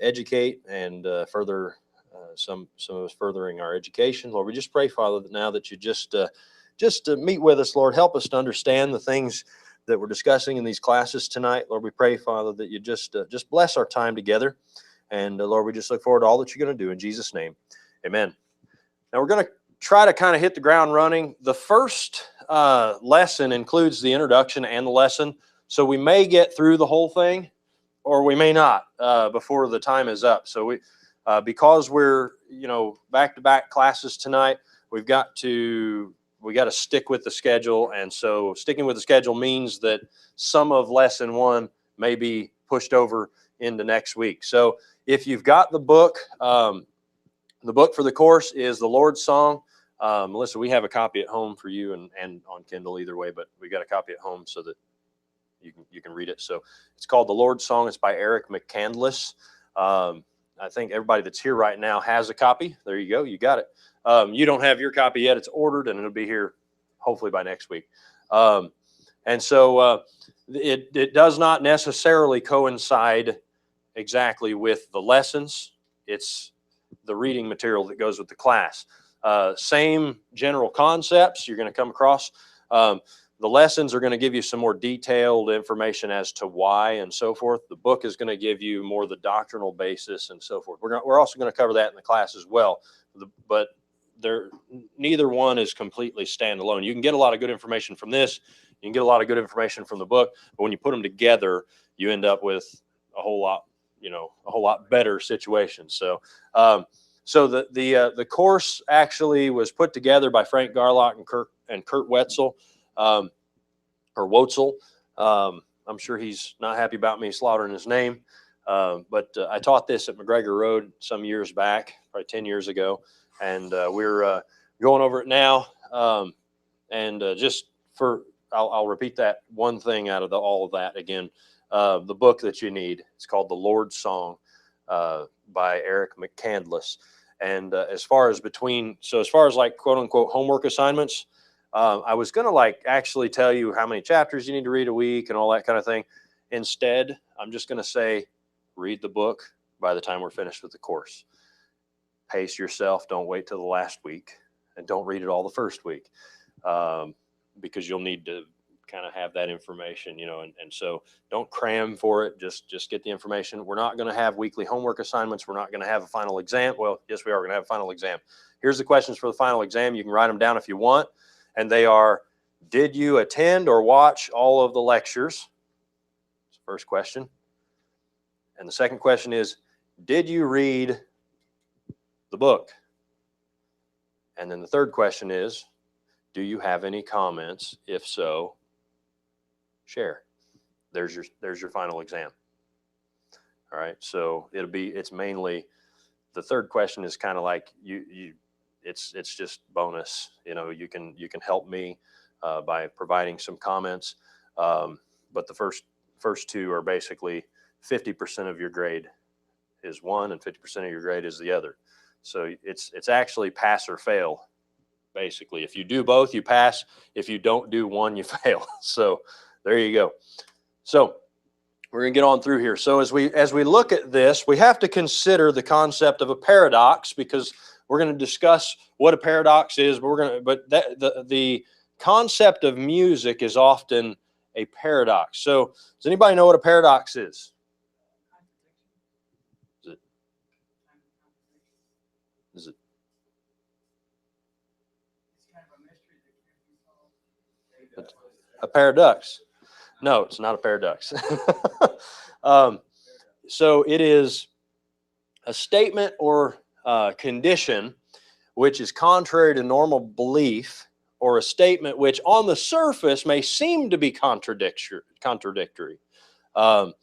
educate and further some of us furthering our education. Lord, we just pray, Father, that now that you just meet with us, Lord, help us to understand the things that we're discussing in these classes tonight. Lord, we pray, Father, that you just bless our time together. And Lord, we just look forward to all that you're going to do in Jesus' name. Amen. Now we're going to try to kind of hit the ground running. The first lesson includes the introduction and the lesson. So we may get through the whole thing or we may not before the time is up. So because we're, back-to-back classes tonight, we got to stick with the schedule. And so sticking with the schedule means that some of lesson 1 may be pushed over into next week. So if you've got the book for the course is the Lord's Song. Melissa, we have a copy at home for you and on Kindle either way, but we got a copy at home so that you can read it. So it's called The Lord's Song. It's by McCandless. I think everybody that's here right now has a copy. There you go. You got it. You don't have your copy yet. It's ordered and it'll be here hopefully by next week. And so it does not necessarily coincide exactly with the lessons. It's the reading material that goes with the class. Same general concepts you're going to come across. The lessons are going to give you some more detailed information as to why and so forth. The book is going to give you more the doctrinal basis and so forth. We're also going to cover that in the class as well. But neither one is completely standalone. You can get a lot of good information from this. You can get a lot of good information from the book. But when you put them together, you end up with a whole lot better situation. So the course actually was put together by Frank Garlock and Kurt Wetzel. Or Wetzel. I'm sure he's not happy about me slaughtering his name. But I taught this at McGregor Road some years back, probably 10 years ago. And we're going over it now. I'll repeat that one thing out of all of that again. The book that you need, it's called The Lord's Song by McCandless. And as far as like quote unquote homework assignments, I was going to actually tell you how many chapters you need to read a week and all that kind of thing. Instead, I'm just going to say, read the book by the time we're finished with the course. Pace yourself. Don't wait till the last week and don't read it all the first week because you'll need to kind of have that information, and so don't cram for it. Just get the information. We're not going to have weekly homework assignments. We're not going to have a final exam. Well, yes, we are going to have a final exam. Here's the questions for the final exam. You can write them down if you want. And they are, did you attend or watch all of the lectures? That's the first question. And the second question is, did you read the book? And then the third question is, do you have any comments? If so, share. There's your final exam. All right. So it's mainly, the third question is kind of like it's just bonus. You can help me by providing some comments. But the first two are basically 50% of your grade is one and 50% of your grade is the other. So it's actually pass or fail. Basically, if you do both, you pass. If you don't do one, you fail. So there you go. So we're going to get on through here. So as we look at this, we have to consider the concept of a paradox because we're going to discuss what a paradox is. But the concept of music is often a paradox. So does anybody know what a paradox is? Is it? A paradox? No, it's not a paradox. So it is a statement or condition which is contrary to normal belief, or a statement which on the surface may seem to be contradictory. But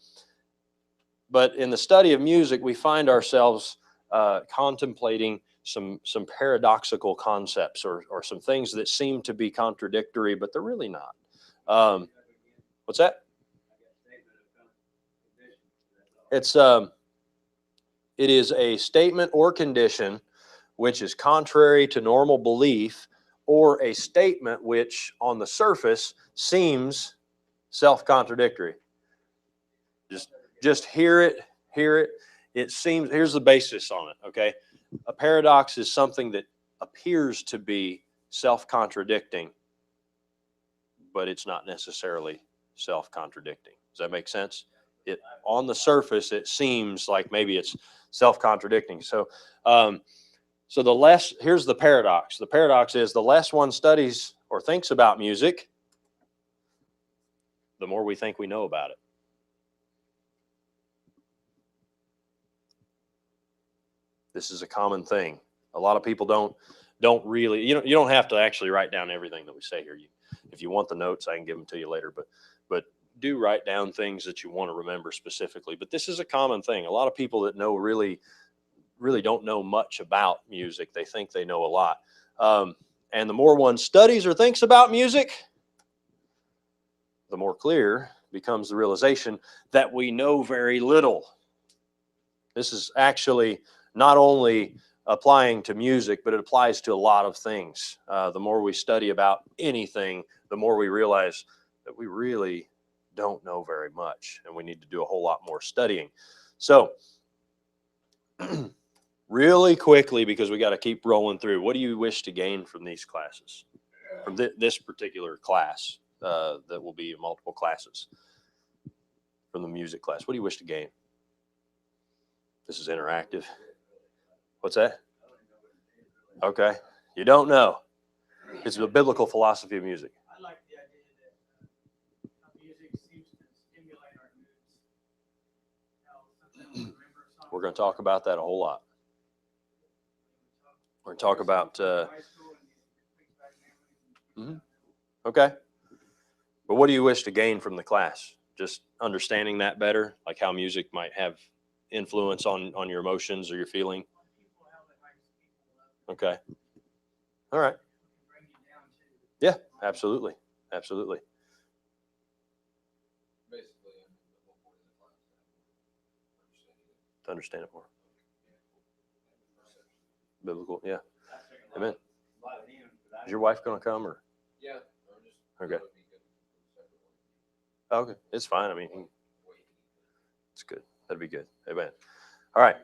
in the study of music, we find ourselves contemplating some paradoxical concepts or some things that seem to be contradictory, but they're really not. What's that? It is a statement or condition which is contrary to normal belief, or a statement which on the surface seems self-contradictory. Just hear hear it, it seems, here's the basis on it, okay? A paradox is something that appears to be self-contradicting, but it's not necessarily self-contradicting. Does that make sense? It, on the surface, it seems like maybe it's self-contradicting. So, so the less, here's the paradox. The paradox is the less one studies or thinks about music, the more we think we know about it. This is a common thing. A lot of people don't really, you don't have to actually write down everything that we say here. If you want the notes, I can give them to you later, but do write down things that you want to remember specifically. But this is a common thing. A lot of people that know really don't know much about music. They think they know a lot. And the more one studies or thinks about music, the more clear becomes the realization that we know very little. This is actually not only applying to music, but it applies to a lot of things. The more we study about anything, the more we realize that we really don't know very much, and we need to do a whole lot more studying. So, really quickly, because we got to keep rolling through, what do you wish to gain from these classes, from this particular class that will be multiple classes from the music class? What do you wish to gain? This is interactive. What's that? Okay. You don't know. It's a biblical philosophy of music. I like the idea that music seems to stimulate our moods. We're going to talk about that a whole lot. We're going to talk about... Okay. But what do you wish to gain from the class? Just understanding that better, like how music might have influence on your emotions or your feeling? Okay. All right. Yeah, absolutely. Absolutely. Basically, the whole point of the class To understand it more. Biblical, yeah. Amen. Is your wife going to come or? Yeah. Okay. Okay, it's fine. I mean, it's good. That'd be good. Amen. All right.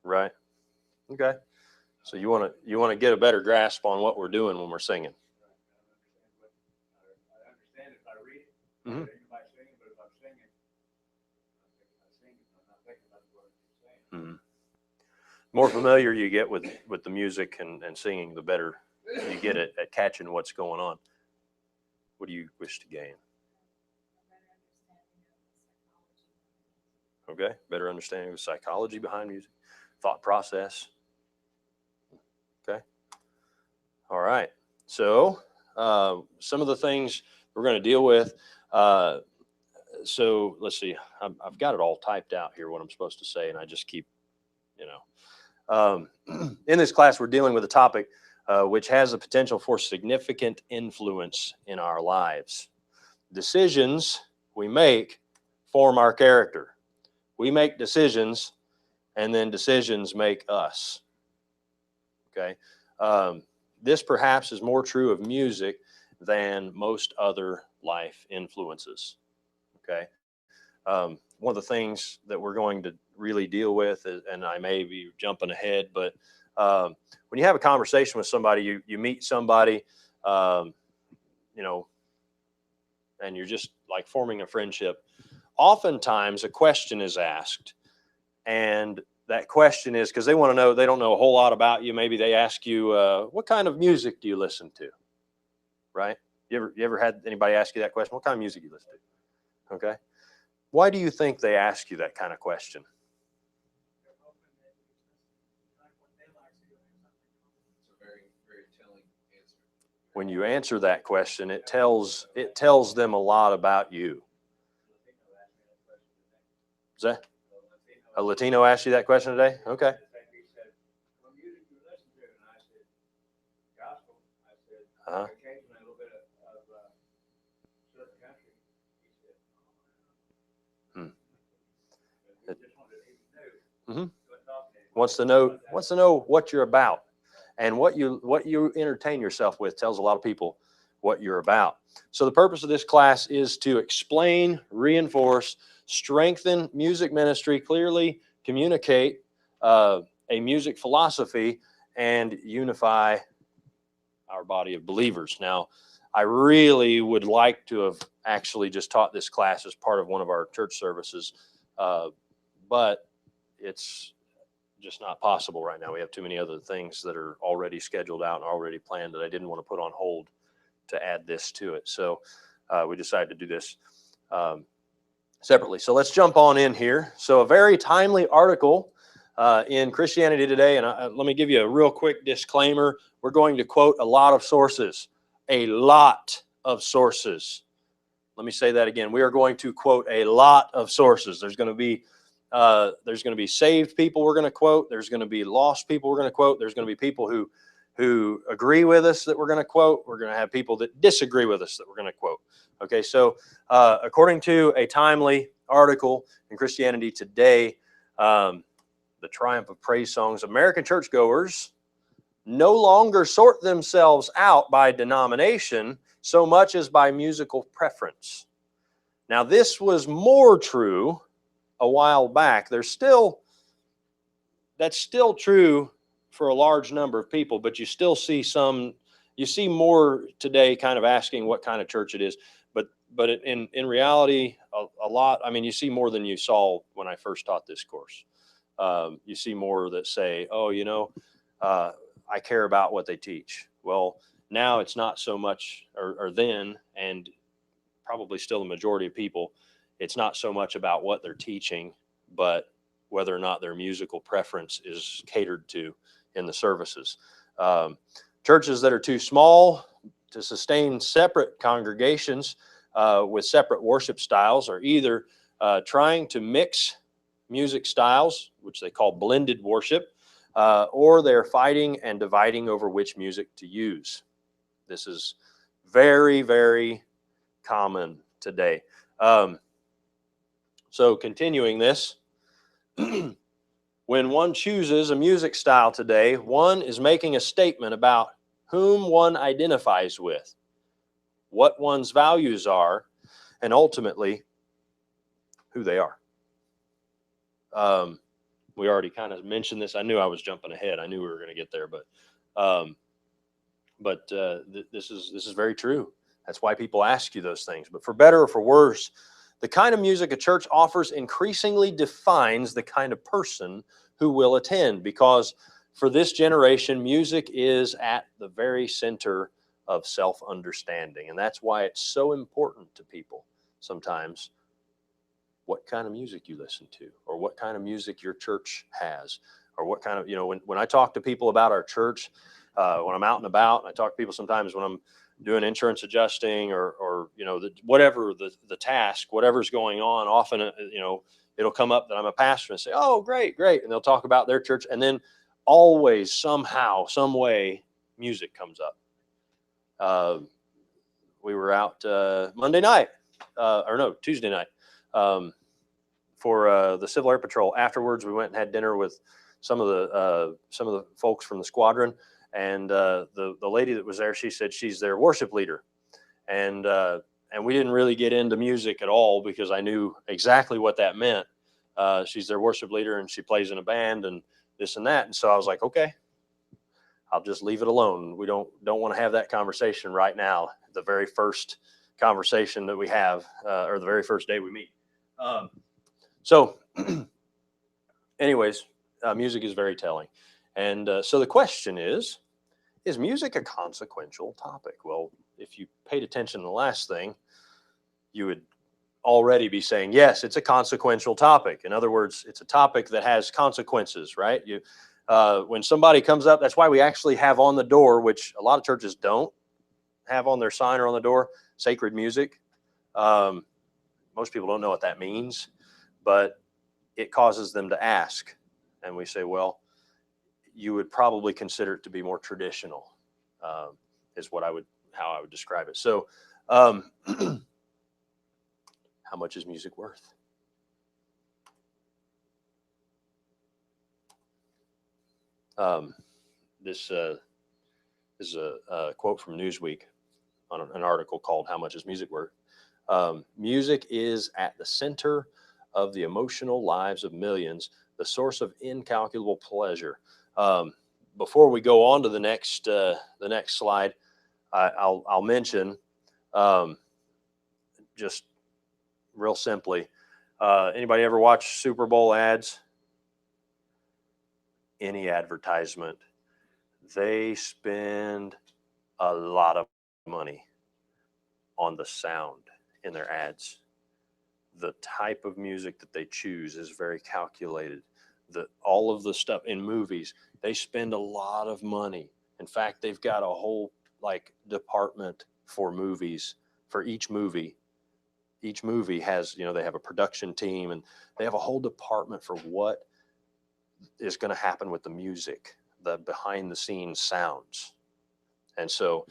Right. Okay. So you want to get a better grasp on what we're doing when we're singing. I understand if I read it. Mm-hmm. If I sing it, but if I'm singing, I'm not thinking about what I'm saying. Mm-hmm. More familiar you get with the music and singing, the better you get at catching what's going on. What do you wish to gain? Okay, better understanding of the psychology behind music, thought process. Okay. All right. So some of the things we're going to deal with. So let's see. I've got it all typed out here, what I'm supposed to say, and I just keep, in this class, we're dealing with a topic which has the potential for significant influence in our lives. Decisions we make form our character. We make decisions, and then decisions make us. Okay. This perhaps is more true of music than most other life influences. Okay. One of the things that we're going to really deal with is, and I may be jumping ahead, but when you have a conversation with somebody, you meet somebody, and you're just like forming a friendship. Oftentimes a question is asked, and that question is because they want to know, they don't know a whole lot about you. Maybe they ask you, what kind of music do you listen to? Right? You ever had anybody ask you that question? What kind of music do you listen to? Okay. Why do you think they ask you that kind of question? It's a very, very telling answer. When you answer that question, it tells them a lot about you. Is that a Latino asked you that question today? Okay. Uh-huh. Mm-hmm. Wants to know what you're about. And what you entertain yourself with tells a lot of people what you're about. So the purpose of this class is to explain, reinforce, strengthen music ministry, clearly communicate a music philosophy, and unify our body of believers. Now, I really would like to have actually just taught this class as part of one of our church services, but it's just not possible right now. We have too many other things that are already scheduled out and already planned that I didn't want to put on hold to add this to it. So we decided to do this separately. So let's jump on in here. So a very timely article in Christianity Today, and let me give you a real quick disclaimer. We're going to quote a lot of sources, a lot of sources. Let me say that again. We are going to quote a lot of sources. There's going to be saved people we're going to quote. There's going to be lost people we're going to quote. There's going to be people who agree with us that we're going to quote. We're going to have people that disagree with us that we're going to quote. Okay, so according to a timely article in Christianity Today, the triumph of praise songs, American churchgoers no longer sort themselves out by denomination so much as by musical preference. Now, this was more true a while back. That's still true for a large number of people, but you still see more today kind of asking what kind of church it is. But in reality, a lot, I mean, you see more than you saw when I first taught this course. You see more that say, oh, I care about what they teach. Well, now it's not so much, or then, and probably still the majority of people, it's not so much about what they're teaching, but whether or not their musical preference is catered to in the services. Churches that are too small to sustain separate congregations with separate worship styles are either trying to mix music styles, which they call blended worship, or they're fighting and dividing over which music to use. This is very, very common today. So continuing this, when one chooses a music style today, one is making a statement about whom one identifies with, what one's values are, and ultimately who they are. We already kind of mentioned this. I knew I was jumping ahead. I knew we were going to get there, but this is very true. That's why people ask you those things. But for better or for worse, the kind of music a church offers increasingly defines the kind of person who will attend, because for this generation, music is at the very center of self-understanding. And that's why it's so important to people sometimes what kind of music you listen to, or what kind of music your church has, or what kind of, when I talk to people about our church, when I'm out and about, and I talk to people sometimes when I'm doing insurance adjusting or whatever the task, whatever's going on, often, it'll come up that I'm a pastor and say, oh, great. And they'll talk about their church. And then always somehow, some way, music comes up. We were out Tuesday night for the Civil Air Patrol. Afterwards, we went and had dinner with some of the folks from the squadron. And the lady that was there, she said she's their worship leader. And we didn't really get into music at all because I knew exactly what that meant. She's their worship leader and she plays in a band and this and that. And so I was like, okay, I'll just leave it alone. We don't want to have that conversation right now, the very first conversation that we have, or the very first day we meet. So anyways, music is very telling. And so the question is music a consequential topic? Well, if you paid attention to the last thing, you would already be saying, yes, it's a consequential topic. In other words, it's a topic that has consequences, right? When somebody comes up, that's why we actually have on the door, which a lot of churches don't have on their sign or on the door, sacred music. Most people don't know what that means, but it causes them to ask. And we say, well, you would probably consider it to be more traditional, is how I would describe it. So, how much is music worth? this is a quote from Newsweek on an article called "How Much Is Music Worth?" Music is at the center of the emotional lives of millions, the source of incalculable pleasure. Before we go on to the next slide, I'll mention just real simply. Anybody ever watch Super Bowl ads? Any advertisement, they spend a lot of money on the sound in their ads. The type of music that they choose is very calculated. All of the stuff in movies, they spend a lot of money. In fact, they've got a whole department for movies. For each movie has, they have a production team, and they have a whole department for what is going to happen with the music, the behind the scenes sounds. And so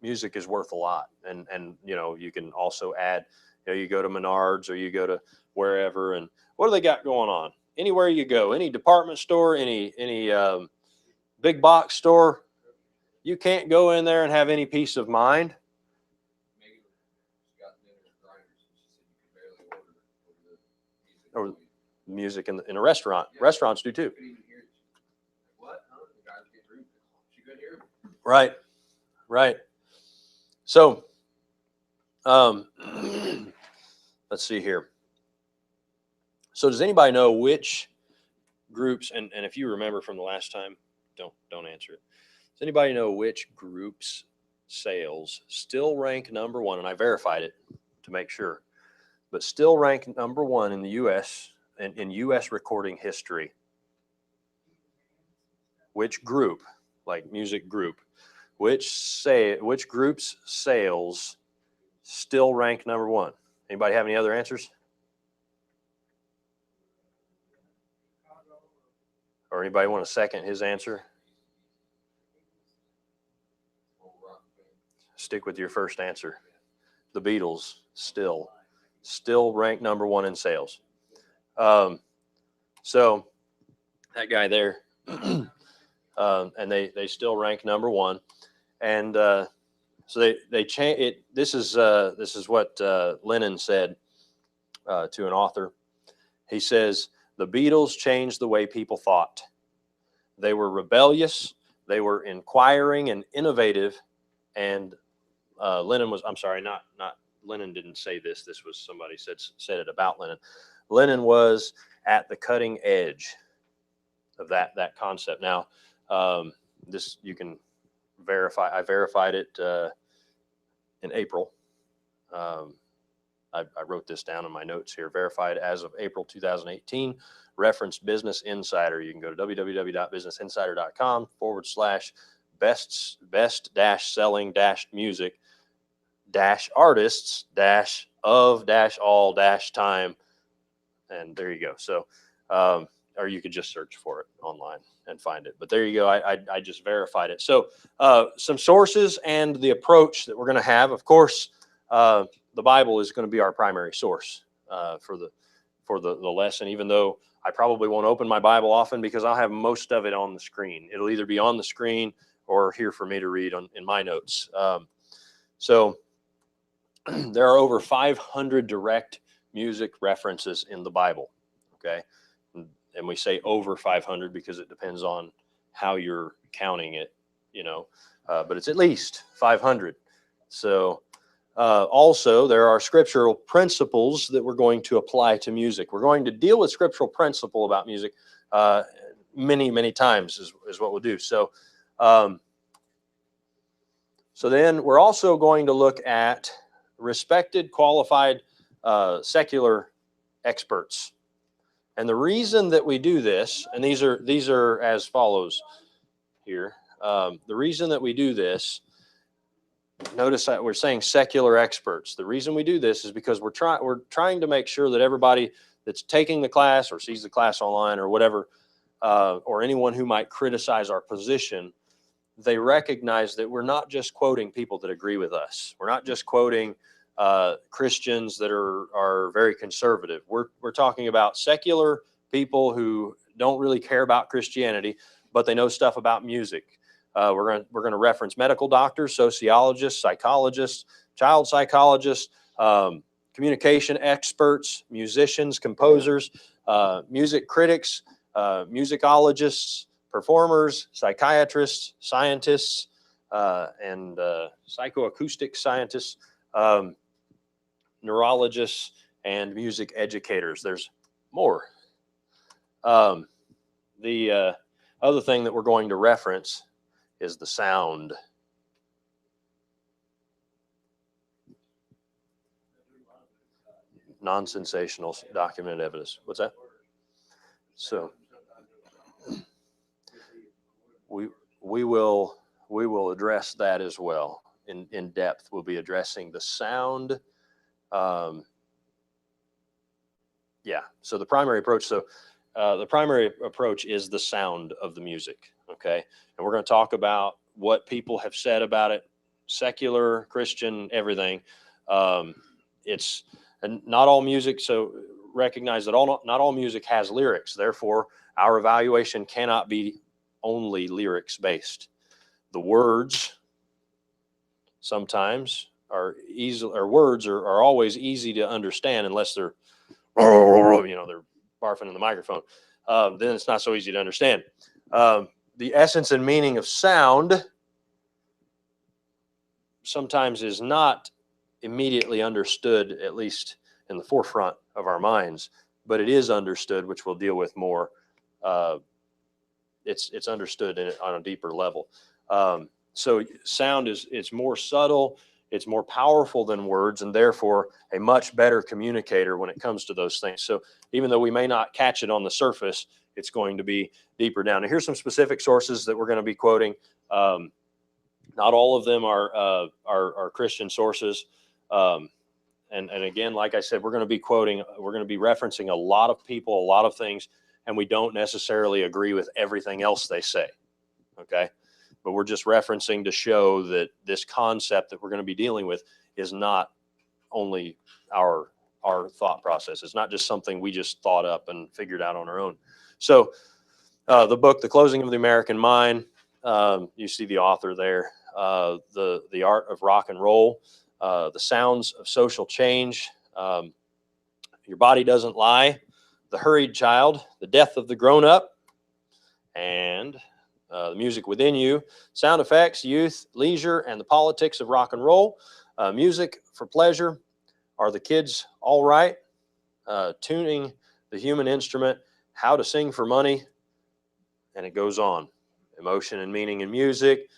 music is worth a lot. And you can also add, you go to Menards or you go to wherever, and what do they got going on? Anywhere you go, any department store, any big box store, you can't go in there and have any peace of mind. Megan got dinner at Grinders, and she said you could barely order the music. Or music in a restaurant. Yeah. Restaurants do too. You could even hear it. What? Huh? The guys get rude. She couldn't hear me. Right. So, let's see here. So does anybody know which groups, and if you remember from the last time, don't answer it. Does anybody know which groups' sales still rank number one? And I verified it to make sure, but still rank number one in the U.S. in U.S. recording history. Which group, like music group, which group's sales still rank number one? Anybody have any other answers? Or anybody want to second his answer? Stick with your first answer. The Beatles still rank number one in sales. So that guy there, and they still rank number one. And so they change it. This is what Lennon said to an author. He says, the Beatles changed the way people thought. They were rebellious, they were inquiring and innovative, and Lennon was, I'm sorry, not Lennon didn't say this. This was somebody said it about Lennon. Lennon was at the cutting edge of that concept. Now, this you can verify. I verified it in April. I wrote this down in my notes here. Verified as of April 2018. Reference Business Insider. You can go to www.best-selling-music-artists-of-all-time. And there you go. So, or you could just search for it online and find it. But there you go. I just verified it. So some sources and the approach that we're going to have. Of course, the Bible is going to be our primary source for the lesson, even though I probably won't open my Bible often because I'll have most of it on the screen. It'll either be on the screen or here for me to read in my notes. So there are over 500 direct music references in the Bible. Okay. And we say over 500 because it depends on how you're counting it, but it's at least 500. So also, there are scriptural principles that we're going to apply to music. We're going to deal with scriptural principle about music many, many times is what we'll do. So, so then we're also going to look at respected, qualified, secular experts. And the reason that we do this, and these are as follows here. The reason that we do this, notice that we're saying secular experts. The reason we do this is because we're trying to make sure that everybody that's taking the class or sees the class online or whatever, or anyone who might criticize our position, they recognize that we're not just quoting people that agree with us. We're not just quoting Christians that are very conservative. We're talking about secular people who don't really care about Christianity, but they know stuff about music. We're going to reference medical doctors, sociologists, psychologists, child psychologists, communication experts, musicians, composers, music critics, musicologists, performers, psychiatrists, scientists, and psychoacoustic scientists, neurologists, and music educators. There's more. The other thing that we're going to reference is the sound. Non-sensational documented evidence. What's that? So we will address that as well in depth. We'll be addressing the sound. Yeah. So the primary approach. So the primary approach is the sound of the music. Okay. And we're going to talk about what people have said about it, secular, Christian, everything. It's and not all music. So recognize that not all music has lyrics. Therefore, our evaluation cannot be only lyrics based. The words sometimes are easy, or words are always easy to understand unless they're, they're barfing in the microphone. Then it's not so easy to understand. The essence and meaning of sound sometimes is not immediately understood, at least in the forefront of our minds, but it is understood, which we'll deal with more. It's understood on a deeper level. So sound it's more subtle, it's more powerful than words, and therefore a much better communicator when it comes to those things. So even though we may not catch it on the surface, it's going to be deeper down. Now, here's some specific sources that we're going to be quoting. Not all of them are Christian sources. And again, like I said, we're going to be referencing a lot of people, a lot of things, and we don't necessarily agree with everything else they say. Okay. But we're just referencing to show that this concept that we're going to be dealing with is not only our thought process. It's not just something we just thought up and figured out on our own. So the book, The Closing of the American Mind, you see the author there, the Art of Rock and Roll, The Sounds of Social Change, Your Body Doesn't Lie, The Hurried Child, The Death of the Grown Up, and The Music Within You, Sound Effects, Youth, Leisure, and the Politics of Rock and Roll, Music for Pleasure, Are the Kids All Right, Tuning the Human Instrument, How to Sing for Money, and it goes on. Emotion and Meaning in Music,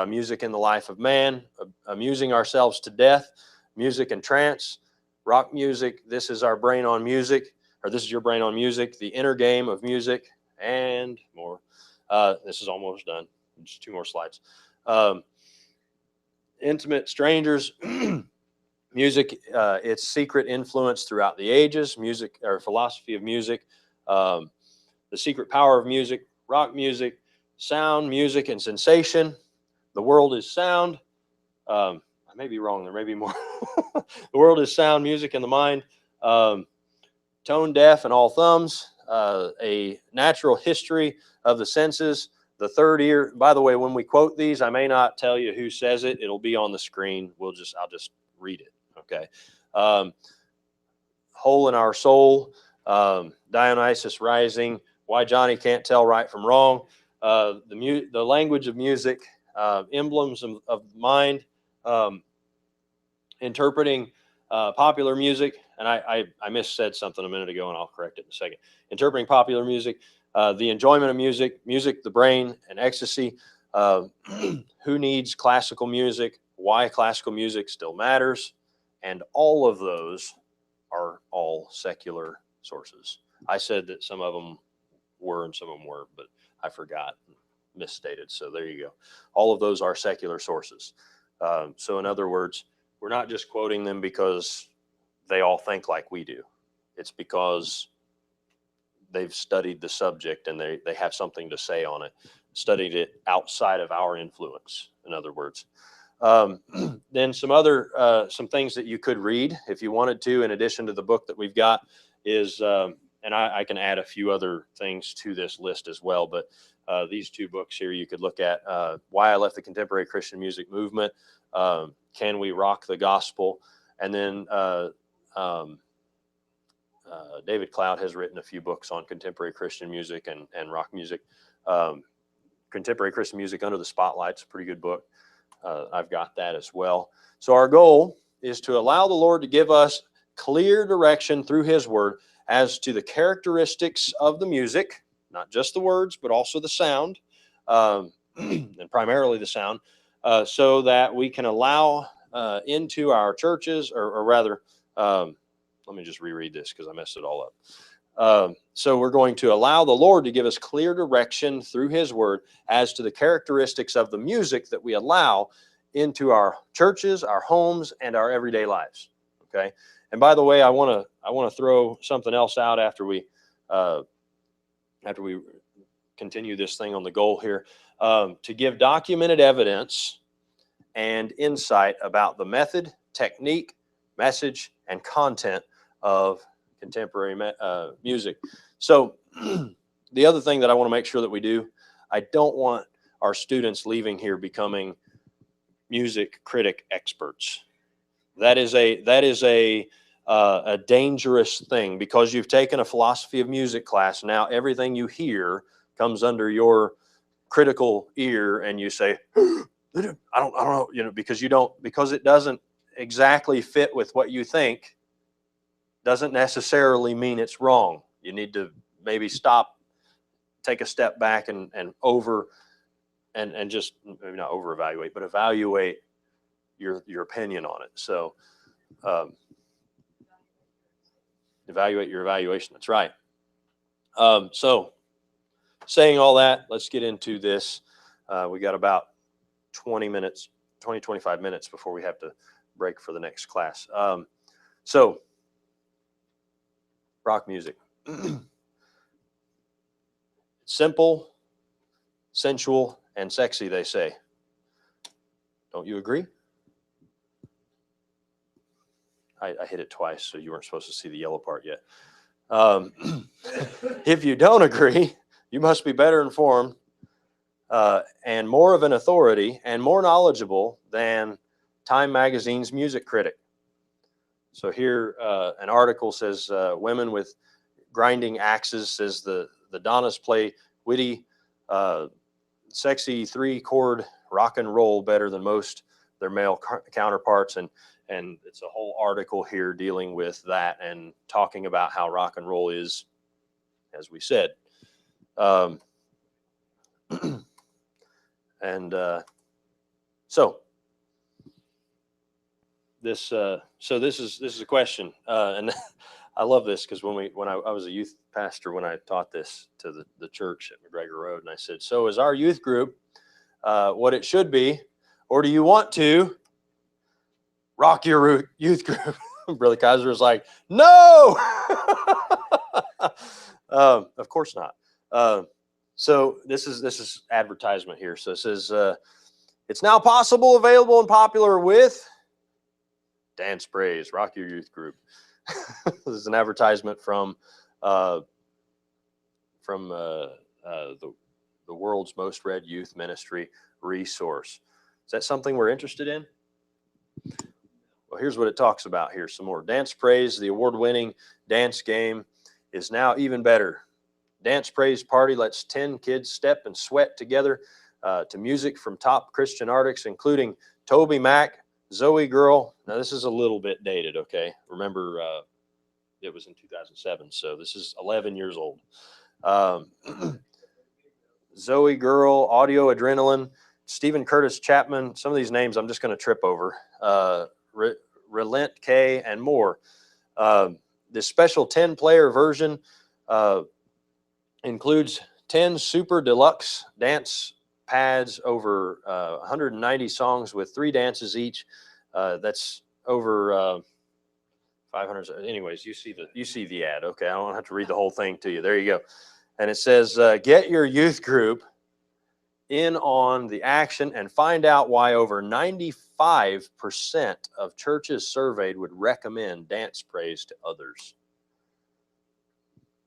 Music in the Life of Man, Amusing Ourselves to Death, Music and Trance, Rock Music, This Is Our Brain on Music, or This Is Your Brain on Music, The Inner Game of Music, and more. This is almost done. Just 2 more slides. Intimate Strangers, Music, Its Secret Influence Throughout the Ages, Music, or Philosophy of Music, The Secret Power of Music, Rock Music, Sound, Music, and Sensation, The World is Sound. I may be wrong. There may be more. The World is Sound, Music, and the Mind, Tone Deaf and All Thumbs, A Natural History of the Senses, The Third Ear. By the way, when we quote these, I may not tell you who says it. It'll be on the screen. I'll just read it. Okay. Hole in Our Soul, Dionysus Rising, Why Johnny Can't Tell Right from Wrong, the Language of Music, Emblems of Mind, Interpreting Popular Music, and I missaid something a minute ago, and I'll correct it in a second. Interpreting Popular Music, The Enjoyment of Music, Music, the Brain, and Ecstasy, Who Needs Classical Music, Why Classical Music Still Matters, and all of those are all secular sources. I said that some of them were and some of them weren't, but I forgot, misstated. So there you go. All of those are secular sources. So in other words, we're not just quoting them because they all think like we do. It's because they've studied the subject and they have something to say on it, studied it outside of our influence, in other words. Then some things that you could read if you wanted to, in addition to the book that we've got, is and I can add a few other things to this list as well, but these two books here you could look at. Why I Left the Contemporary Christian Music Movement, Can We Rock the Gospel? And then David Cloud has written a few books on contemporary Christian music and rock music. Contemporary Christian Music Under the Spotlight's a pretty good book. I've got that as well. So our goal is to allow the Lord to give us clear direction through His Word as to the characteristics of the music, not just the words, but also the sound, and primarily the sound, so that we can allow into our churches, or rather, let me just reread this because I messed it all up. So we're going to allow the Lord to give us clear direction through His Word as to the characteristics of the music that we allow into our churches, our homes, and our everyday lives. Okay. And by the way, I want to throw something else out after we continue this thing on the goal here, to give documented evidence and insight about the method, technique, message, and content of contemporary music. So the other thing that I want to make sure that we do, I don't want our students leaving here becoming music critic experts. That is a dangerous thing, because you've taken a philosophy of music class. Now everything you hear comes under your critical ear, and you say, I don't know, because it doesn't exactly fit with what you think, doesn't necessarily mean it's wrong. You need to maybe stop, take a step back, and just maybe not over evaluate, but evaluate your opinion on it. So evaluate your evaluation. That's right. So saying all that, let's get into this. We got about 25 minutes before we have to break for the next class. So rock music. Simple, sensual, and sexy, they say. Don't you agree? I hit it twice, so you weren't supposed to see the yellow part yet. If you don't agree, you must be better informed and more of an authority and more knowledgeable than Time Magazine's music critic. So here, an article says, women with grinding axes, says the Donnas play witty, sexy 3-chord rock and roll better than most their male counterparts. And it's a whole article here dealing with that and talking about how rock and roll is, as we said. So this is a question, and I love this because when I was a youth pastor, when I taught this to the church at McGregor Road, and I said, so is our youth group what it should be, or do you want to rock your youth group? Brother Kaiser was like, no. Of course not. So this is advertisement here. So it says, it's now possible, available, and popular with Dance Praise, Rock Your Youth Group. This is an advertisement from the world's most read youth ministry resource. Is that something we're interested in? Well, here's what it talks about here some more. Dance Praise, the award-winning dance game, is now even better. Dance Praise Party lets 10 kids step and sweat together to music from top Christian artists, including Toby Mac, Zoe Girl. Now, this is a little bit dated, okay? Remember, it was in 2007, so this is 11 years old. Zoe Girl, Audio Adrenaline, Stephen Curtis Chapman. Some of these names I'm just going to trip over. Relent K, and more. This special 10-player version includes 10 super deluxe dance pads, over 190 songs with 3 dances each. That's over 500. Anyways, you see the ad. Okay, I don't have to read the whole thing to you. There you go. And it says, get your youth group in on the action and find out why over 95% of churches surveyed would recommend Dance Praise to others.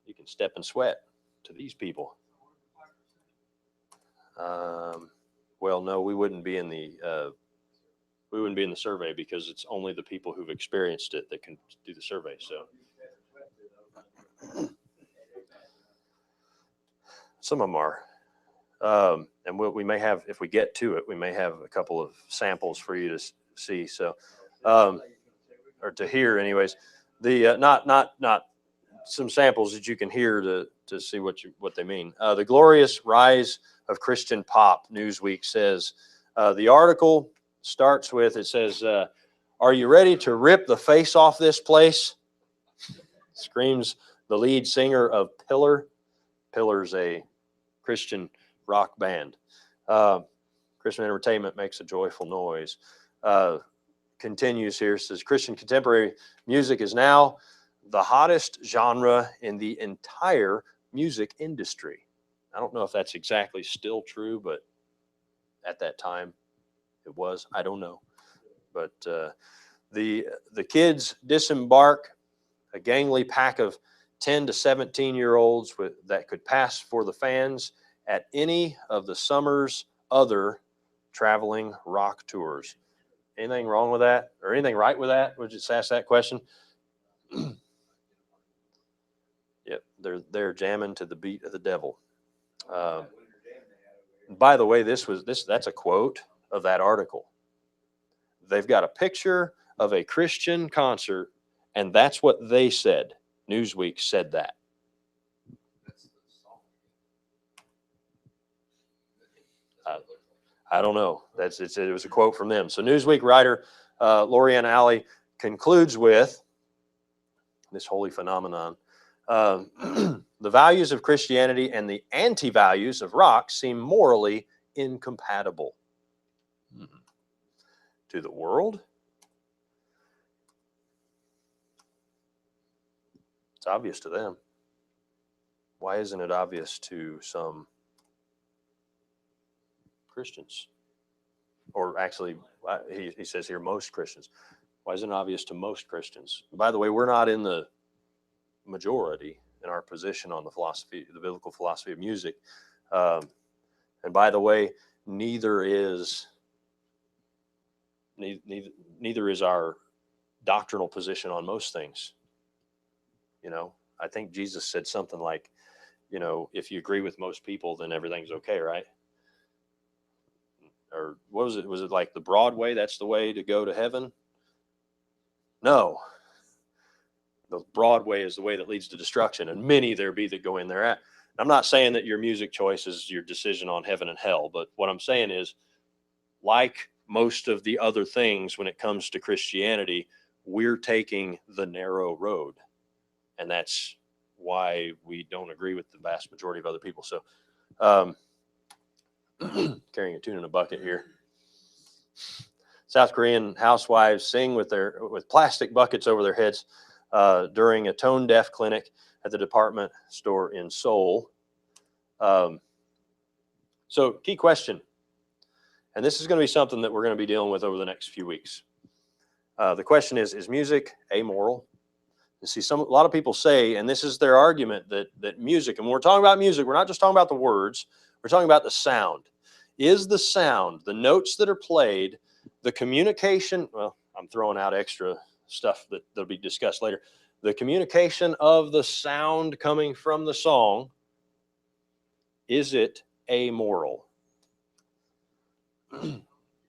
You can step and sweat to these people. Well, no, we wouldn't be in the survey because it's only the people who've experienced it that can do the survey. So some of them are. And we may have, if we get to it, we may have a couple of samples for you to see. So, or to hear, anyways. The not some samples that you can hear to see what they mean. The glorious rise of Christian pop, Newsweek says. The article starts with, it says, "Are you ready to rip the face off this place?" Screams the lead singer of Pillar. Pillar's a Christian rock band. Christian entertainment makes a joyful noise. Continues here, says Christian contemporary music is now the hottest genre in the entire music industry. I don't know if that's exactly still true, but at that time it was. I don't know. But the kids disembark, a gangly pack of 10 to 17-year-olds that could pass for the fans at any of the summer's other traveling rock tours. Anything wrong with that? Or anything right with that? Would you just ask that question? Yep, they're jamming to the beat of the devil. By the way, that's a quote of that article. They've got a picture of a Christian concert, and that's what they said. Newsweek said that. I don't know. It was a quote from them. So Newsweek writer Lorianne Alley concludes with this holy phenomenon. The values of Christianity and the anti-values of rock seem morally incompatible. To the world, it's obvious to them. Why isn't it obvious to some Christians? Or actually, he says here, most Christians. Why isn't it obvious to most Christians? By the way, we're not in the majority in our position on the biblical philosophy of music. And by the way, neither is our doctrinal position on most things. You know, I think Jesus said something like, you know, if you agree with most people, then everything's okay, right? Or what was it? Was it like the broad way? That's the way to go to heaven? No. The broad way is the way that leads to destruction, and many there be that go in there at. I'm not saying that your music choice is your decision on heaven and hell, but what I'm saying is, like most of the other things when it comes to Christianity, we're taking the narrow road. And that's why we don't agree with the vast majority of other people. So carrying a tune in a bucket here. South Korean housewives sing with plastic buckets over their heads during a tone deaf clinic at the department store in Seoul. So key question, and this is going to be something that we're going to be dealing with over the next few weeks. The question is music amoral? You see, a lot of people say, and this is their argument, that music, and when we're talking about music, we're not just talking about the words, we're talking about the sound. Is the sound, the notes that are played, the communication, well, I'm throwing out extra stuff that'll be discussed later, the communication of the sound coming from the song, is it amoral?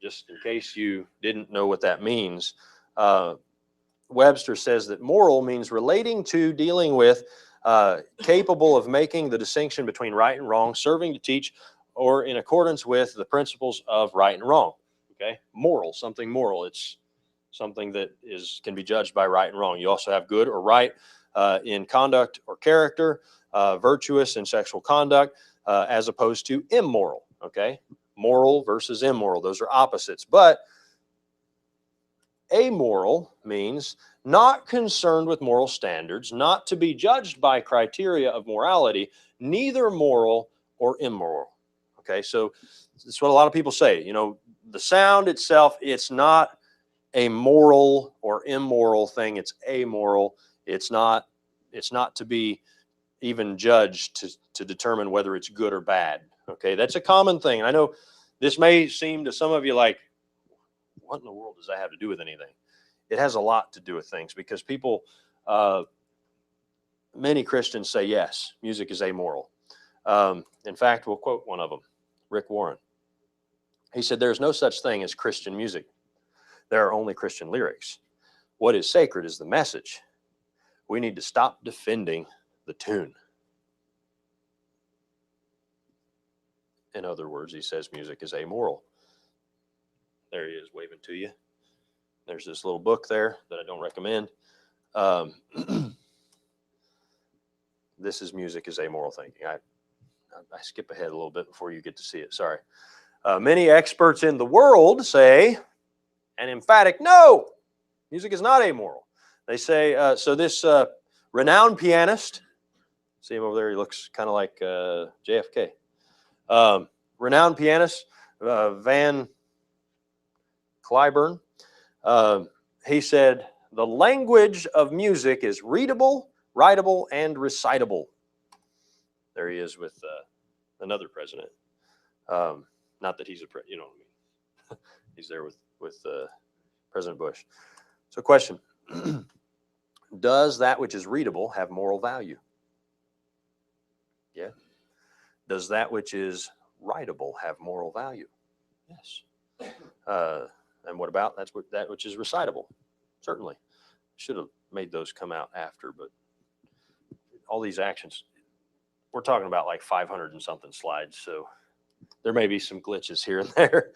Just in case you didn't know what that means, Webster says that moral means relating to, dealing with, capable of making the distinction between right and wrong, serving to teach, or in accordance with the principles of right and wrong. Okay, moral, something moral. It's something that can be judged by right and wrong. You also have good or right in conduct or character, virtuous in sexual conduct, as opposed to immoral. Okay, moral versus immoral; those are opposites. But amoral means not concerned with moral standards, not to be judged by criteria of morality, neither moral or immoral. Okay, so that's what a lot of people say. You know, the sound itself, it's not a moral or immoral thing. It's amoral. It's not to be even judge to determine whether it's good or bad. Okay, that's a common thing. I know this may seem to some of you like, what in the world does that have to do with anything? It has a lot to do with things, because people, many Christians say, yes, music is amoral. In fact, we'll quote one of them, Rick Warren. He said, there's no such thing as Christian music. There are only Christian lyrics. What is sacred is the message. We need to stop defending the tune. In other words, he says music is amoral. There he is waving to you. There's this little book there that I don't recommend. This is music is amoral thinking. I skip ahead a little bit before you get to see it. Sorry. Many experts in the world say an emphatic no. Music is not amoral. They say, so this renowned pianist, see him over there, he looks kind of like JFK. Renowned pianist, Van Cliburn, he said, the language of music is readable, writable, and recitable. There he is with another president. Not that he's you know what I mean. He's there with President Bush. So question, does that which is readable have moral value? Yeah. Does that which is writable have moral value? Yes. And what about that which is recitable? Certainly. Should have made those come out after, but all these actions, we're talking about like 500 and something slides, so there may be some glitches here and there.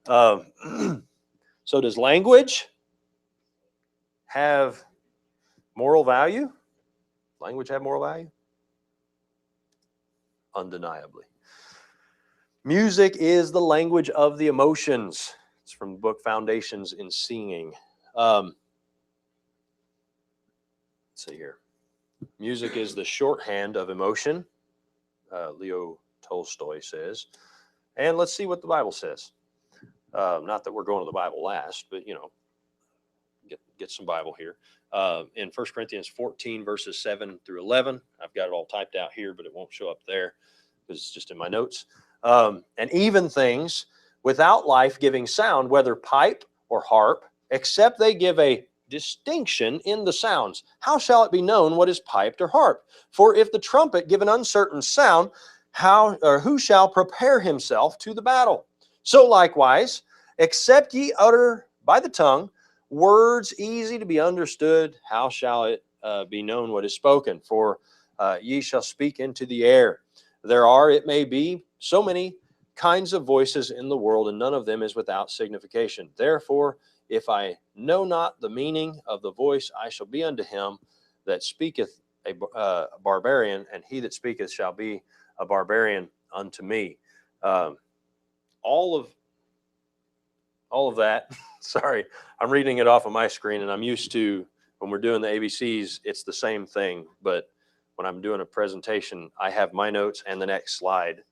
So does language have moral value? Language have moral value? Undeniably. Music is the language of the emotions. It's from the book Foundations in Singing. Let's see here. Music is the shorthand of emotion, Leo Tolstoy says. And let's see what the Bible says. Not that we're going to the Bible last, but, you know, get some Bible here. In 1 Corinthians 14, verses 7 through 11, I've got it all typed out here, but it won't show up there because it's just in my notes. And even things without life-giving sound, whether pipe or harp, except they give a distinction in the sounds. How shall it be known what is piped or harped? For if the trumpet give an uncertain sound, who shall prepare himself to the battle? So likewise, except ye utter by the tongue words easy to be understood, how shall it be known what is spoken? For ye shall speak into the air. There are, it may be, so many kinds of voices in the world, and none of them is without signification. Therefore, if I know not the meaning of the voice, I shall be unto him that speaketh a barbarian, and he that speaketh shall be a barbarian unto me. All of that, sorry, I'm reading it off of my screen, and I'm used to, when we're doing the ABCs, it's the same thing, but when I'm doing a presentation, I have my notes and the next slide,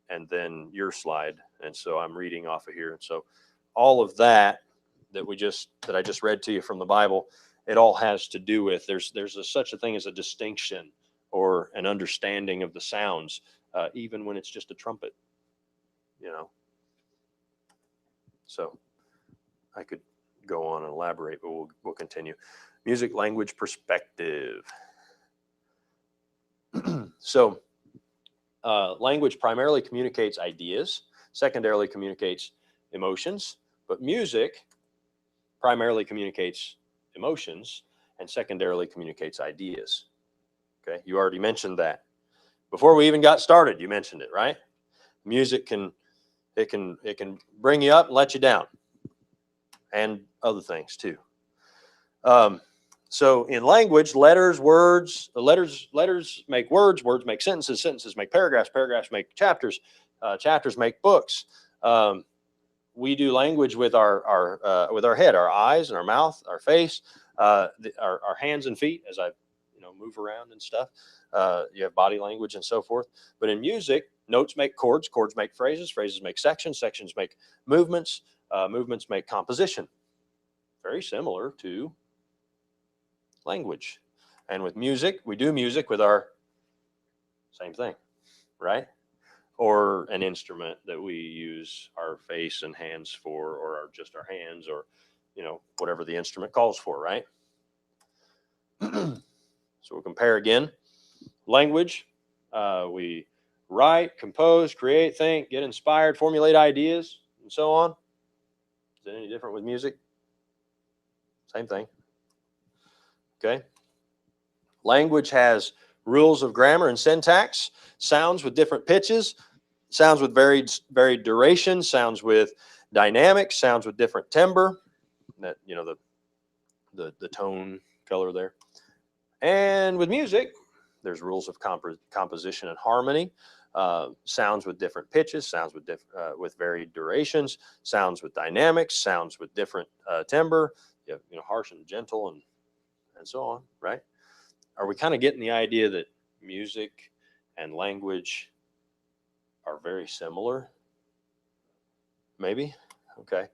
and then your slide, and so I'm reading off of here. And so all of that that I just read to you from the Bible, it all has to do with there's such a thing as a distinction or an understanding of the sounds, even when it's just a trumpet, you know. So I could go on and elaborate, but we'll continue. Music, language, perspective. So language primarily communicates ideas, secondarily communicates emotions, but music primarily communicates emotions and secondarily communicates ideas. Okay, you already mentioned that. Before we even got started, you mentioned it, right? Music can bring you up and let you down, and other things too. So in language, letters make words, words make sentences, sentences make paragraphs, paragraphs make chapters, chapters make books. We do language with our head, our eyes and our mouth, our face, our hands and feet, as I move around and stuff. You have body language and so forth. But in music, notes make chords, chords make phrases, phrases make sections, sections make movements, movements make composition. Very similar to language. And with music, we do music with our Same thing, right? Or an instrument that we use our face and hands for, or just our hands, or, you know, whatever the instrument calls for, right? So we'll compare again. Language, we write, compose, create, think, get inspired, formulate ideas, and so on. Is it any different with music? Same thing. Okay. Language has rules of grammar and syntax, sounds with different pitches, sounds with varied duration, sounds with dynamics, sounds with different timbre. That, you know, the tone color there. And with music, there's rules of composition and harmony, sounds with different pitches, sounds with varied durations, sounds with dynamics, sounds with different timbre, you know, harsh and gentle, and so on, right? Are we kind of getting the idea that music and language are very similar? Maybe? Okay.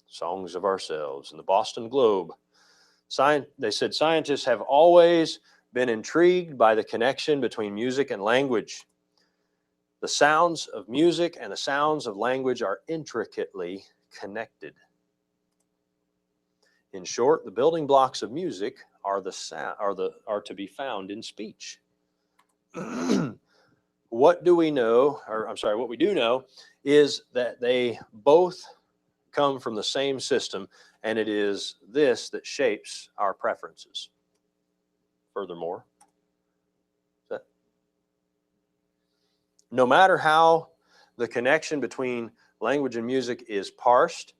Songs of Ourselves in the Boston Globe. They said scientists have always been intrigued by the connection between music and language. The sounds of music and the sounds of language are intricately connected. In short, the building blocks of music are to be found in speech. What do we know, or I'm sorry, what we do know is that they both come from the same system, and it is this that shapes our preferences. Furthermore, no matter how the connection between language and music is parsed,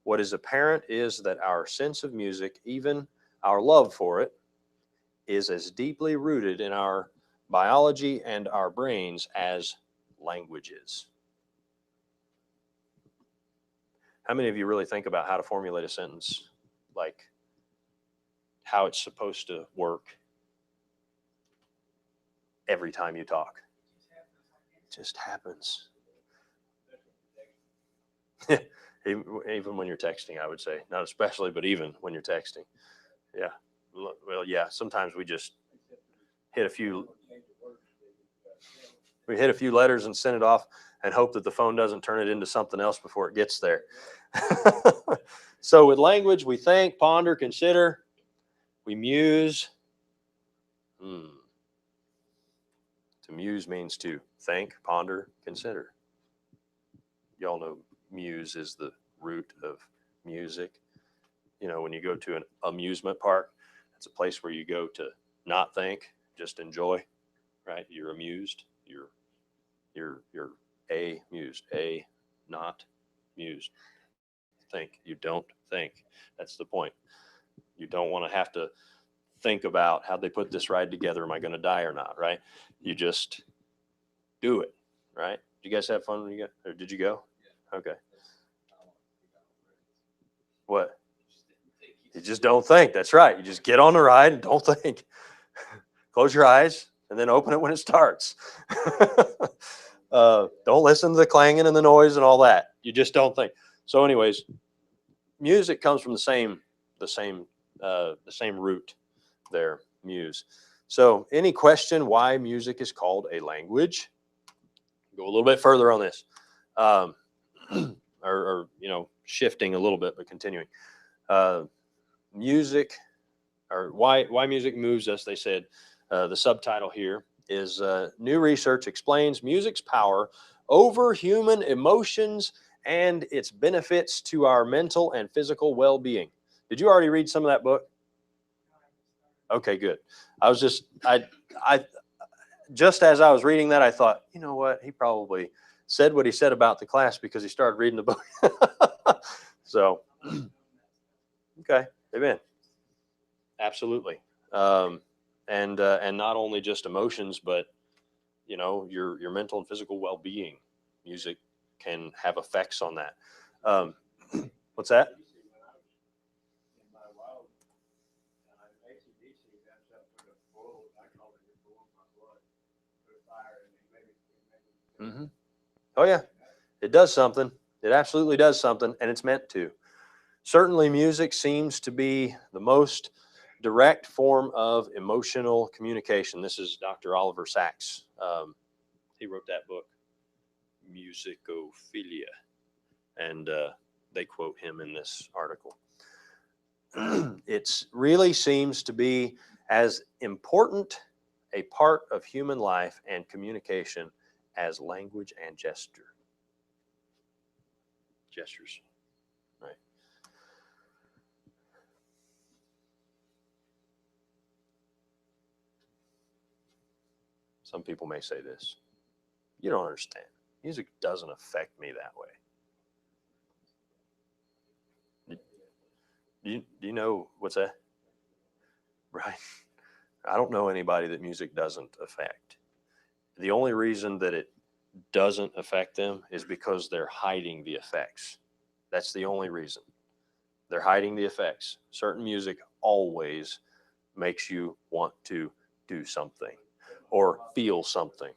what is apparent is that our sense of music, even our love for it, is as deeply rooted in our biology and our brains as language is. How many of you really think about how to formulate a sentence, like how it's supposed to work every time you talk? It just happens. Even when you're texting, I would say. Not especially, but even when you're texting. Yeah. Well, yeah, sometimes we just hit a few letters and send it off and hope that the phone doesn't turn it into something else before it gets there. So with language, we think, ponder, consider, we muse. To muse means to think, ponder, consider. Y'all know muse is the root of music. You know, when you go to an amusement park, it's a place where you go to not think, just enjoy, right? You're amused. You're amused, not mused. Think. You don't think. That's the point. You don't want to have to think about how they put this ride together. Am I going to die or not? Right? You just do it. Right? Did you guys have fun when you got, or did you go? Okay. What? You just don't think. That's right. You just get on the ride and don't think. Close your eyes and then open it when it starts. Don't listen to the clanging and the noise and all that. You just don't think. So, anyways, music comes from the same root there, muse. So, any question why music is called a language? Go a little bit further on this, or you know, shifting a little bit, but continuing. Music, or why music moves us. They said the subtitle here is new research explains music's power over human emotions and its benefits to our mental and physical well-being. Did you already read some of that book? Okay, good. I just as I was reading that, I thought, you know what? He probably said what he said about the class because he started reading the book. So, okay, amen. Absolutely. And not only just emotions, but you know, your mental and physical well-being. Music can have effects on that. What's that? Mm-hmm. Oh yeah, it does something. It absolutely does something, and it's meant to. Certainly, music seems to be the most direct form of emotional communication. This is Dr. Oliver Sacks. He wrote that book, Musicophilia, and they quote him in this article. It really seems to be as important a part of human life and communication as language and gestures. Right. Some people may say this: you don't understand. Music doesn't affect me that way. Do you know what's that? Right. I don't know anybody that music doesn't affect. The only reason that it doesn't affect them is because they're hiding the effects. That's the only reason. They're hiding the effects. Certain music always makes you want to do something or feel something.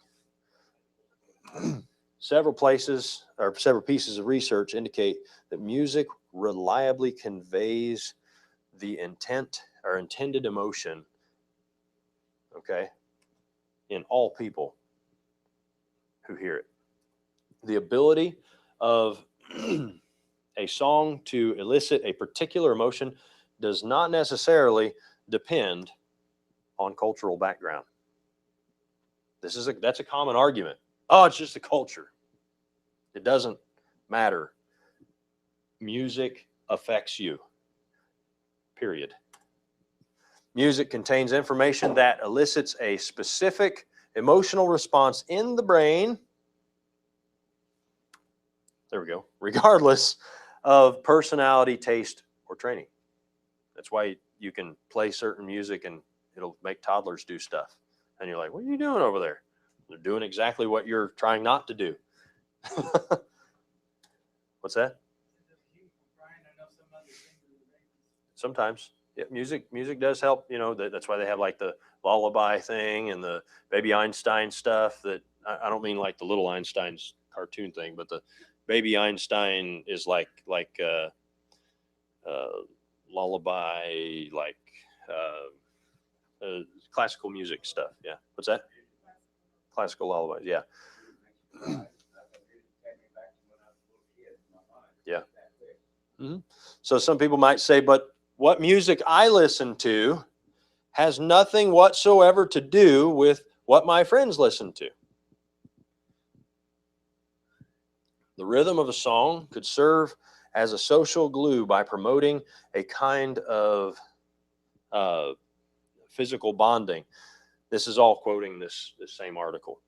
Several pieces of research indicate that music reliably conveys the intent or intended emotion, okay, in all people who hear it. The ability of a song to elicit a particular emotion does not necessarily depend on cultural background. That's a common argument. Oh, it's just the culture. It doesn't matter. Music affects you. Period. Music contains information that elicits a specific emotional response in the brain. There we go. Regardless of personality, taste, or training. That's why you can play certain music and it'll make toddlers do stuff. And you're like, what are you doing over there? They're doing exactly what you're trying not to do. What's that? Sometimes. Yeah, music does help. You know, that's why they have like the lullaby thing and the Baby Einstein stuff. That I don't mean like the little Einstein's cartoon thing, but the Baby Einstein is like lullaby, like classical music stuff. Yeah. What's that? Classical lullabies. Yeah. Yeah. Mm-hmm. So some people might say, but what music I listen to has nothing whatsoever to do with what my friends listen to. The rhythm of a song could serve as a social glue by promoting a kind of physical bonding. This is all quoting this same article.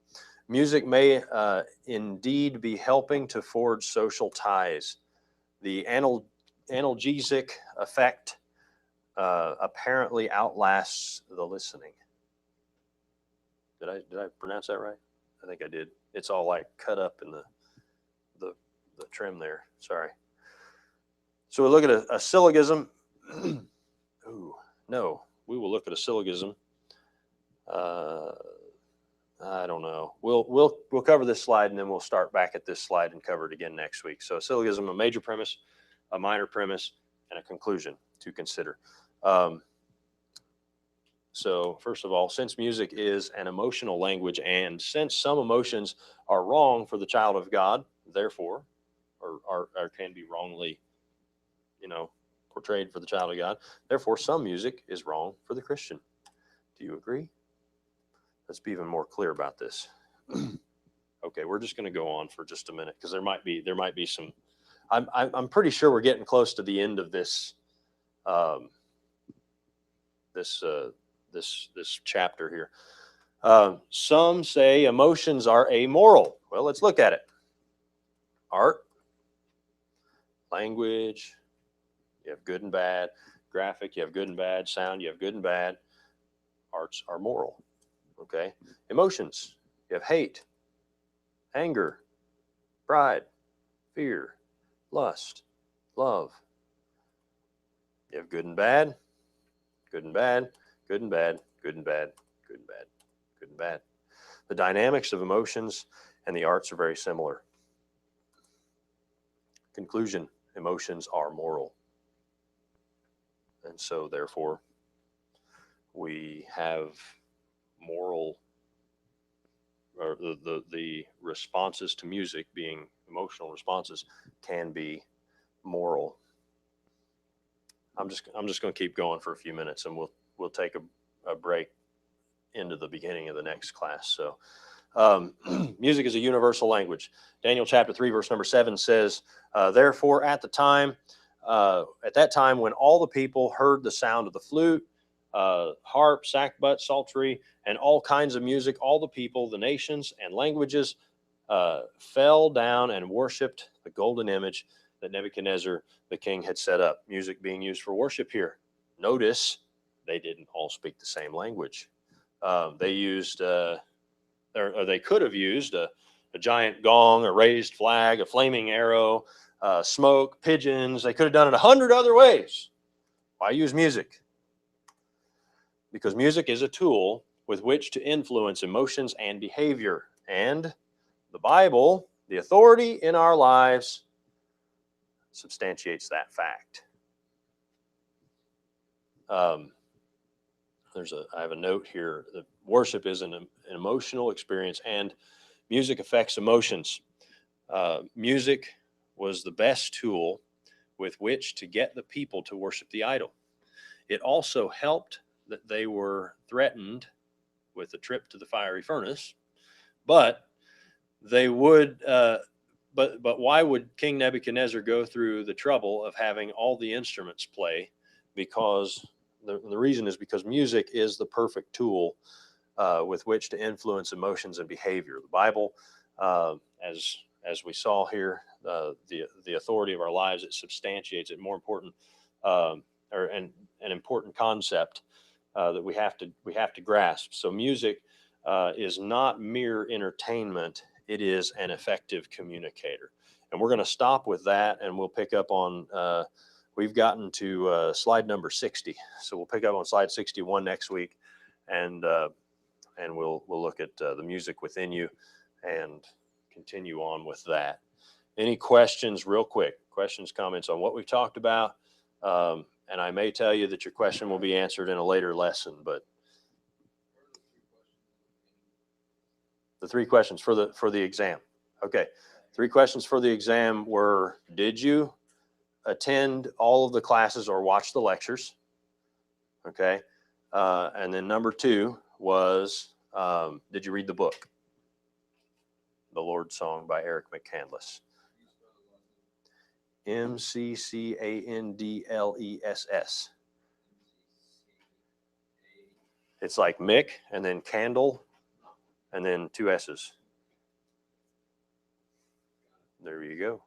Music may indeed be helping to forge social ties. The analgesic effect apparently outlasts the listening. Did I pronounce that right? I think I did. It's all like cut up in the trim there. Sorry. So we look at a syllogism. Ooh, no, we will look at a syllogism. I don't know. We'll cover this slide and then we'll start back at this slide and cover it again next week. So a syllogism, a major premise, a minor premise, and a conclusion to consider. So first of all, since music is an emotional language, and since some emotions are wrong for the child of God, therefore, or can be wrongly, portrayed for the child of God, therefore some music is wrong for the Christian. Do you agree? Let's be even more clear about this. Okay, we're just going to go on for just a minute because there might be some. I'm pretty sure we're getting close to the end of this this chapter here. Some say emotions are amoral. Well, let's look at it. Art, language, you have good and bad. Graphic, you have good and bad. Sound, you have good and bad. Arts are moral. Okay. Emotions, you have hate, anger, pride, fear, lust, love. You have good and bad, good and bad, good and bad, good and bad, good and bad, good and bad. The dynamics of emotions and the arts are very similar. Conclusion, emotions are moral. And so, therefore, we have moral, or the responses to music being emotional responses can be moral. I'm just going to keep going for a few minutes, and we'll take a break into the beginning of the next class. So music is a universal language. Daniel chapter 3 verse number 7 says, therefore at that time when all the people heard the sound of the flute, harp, sackbut, psaltery, and all kinds of music, all the people, the nations, and languages fell down and worshipped the golden image that Nebuchadnezzar the king had set up. Music being used for worship here. Notice they didn't all speak the same language. They used, or they could have used a giant gong, a raised flag, a flaming arrow, smoke, pigeons. They could have done it 100 other ways. Why use music? Because music is a tool with which to influence emotions and behavior. And the Bible, the authority in our lives, substantiates that fact. I have a note here that worship is an emotional experience, and music affects emotions. Music was the best tool with which to get the people to worship the idol. It also helped that they were threatened with a trip to the fiery furnace, but they would. But why would King Nebuchadnezzar go through the trouble of having all the instruments play? Because the reason is because music is the perfect tool with which to influence emotions and behavior. The Bible, as we saw here, the authority of our lives, it substantiates it. More important, or an important concept that we have to grasp. So music is not mere entertainment. It is an effective communicator. And we're going to stop with that, and we'll pick up on, we've gotten to slide number 60. So we'll pick up on slide 61 next week, and we'll look at the music within you and continue on with that. Any questions real quick? Questions, comments on what we've talked about? And I may tell you that your question will be answered in a later lesson, but the 3 questions for the exam. Okay. 3 questions for the exam were, did you attend all of the classes or watch the lectures? Okay. And then number 2 was, did you read the book? The Lord's Song by Eric McCandless. McCandless. It's like Mick and then candle and then 2 S's. There you go.